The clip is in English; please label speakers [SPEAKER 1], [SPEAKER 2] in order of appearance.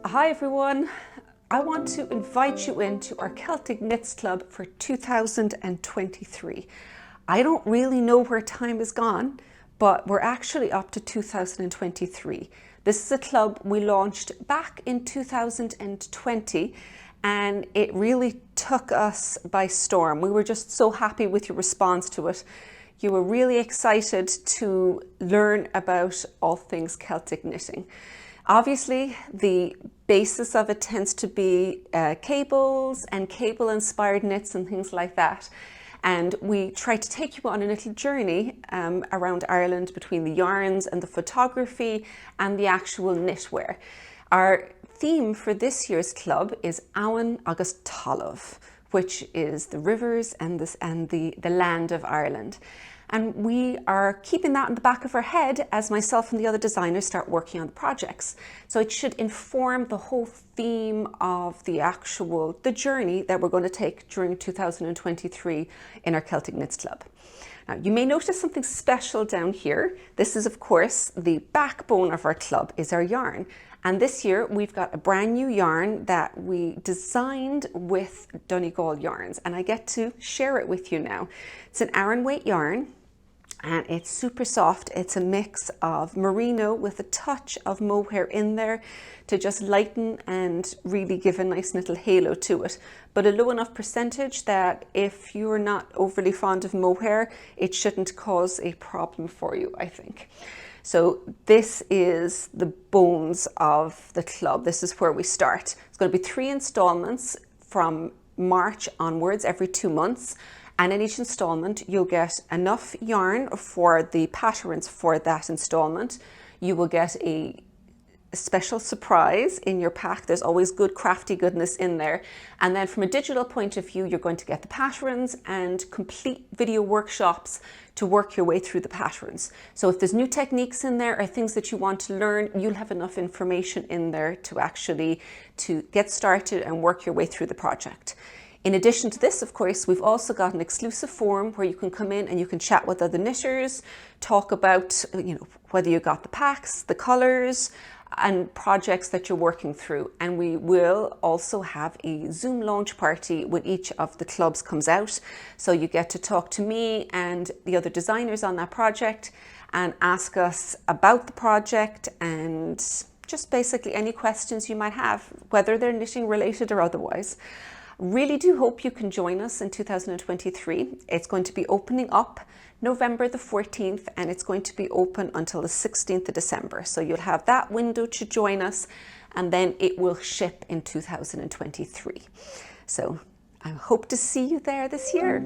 [SPEAKER 1] Hi everyone, I want to invite you into our Celtic Knits Club for 2023. I don't really know where time has gone, but we're actually up to 2023. This is a club we launched back in 2020 and it really took us by storm. We were just so happy with your response to it. You were really excited to learn about all things Celtic knitting. Obviously, the basis of it tends to be cables and cable-inspired knits and things like that. And we try to take you on a little journey around Ireland between the yarns and the photography and the actual knitwear. Our theme for this year's club is Abhainn agus Talamh, which is the rivers and the land of Ireland. And we are keeping that in the back of our head as myself and the other designers start working on the projects. So it should inform the whole theme of the journey that we're going to take during 2023 in our Celtic Knits Club. Now, you may notice something special down here. This is, of course, the backbone of our club is our yarn. And this year we've got a brand new yarn that we designed with Donegal yarns, and I get to share it with you now. It's an Aran weight yarn and it's super soft. It's a mix of merino with a touch of mohair in there to just lighten and really give a nice little halo to it, but a low enough percentage that if you're not overly fond of mohair, it shouldn't cause a problem for you, I think. So this is the bones of the club. This is where we start. It's going to be 3 installments from March onwards, every 2 months. And in each installment, you'll get enough yarn for the patterns for that installment. You will get a special surprise in your pack. There's always good crafty goodness in there. And then from a digital point of view, you're going to get the patterns and complete video workshops to work your way through the patterns. So if there's new techniques in there or things that you want to learn, you'll have enough information in there to get started and work your way through the project. In addition to this, of course, we've also got an exclusive forum where you can come in and you can chat with other knitters, talk about whether you got the packs, the colours, and projects that you're working through. And we will also have a Zoom launch party when each of the clubs comes out. So you get to talk to me and the other designers on that project and ask us about the project and just basically any questions you might have, whether they're knitting related or otherwise. Really do hope you can join us in 2023. It's going to be opening up November the 14th and it's going to be open until the 16th of December. So you'll have that window to join us and then it will ship in 2023. So I hope to see you there this year.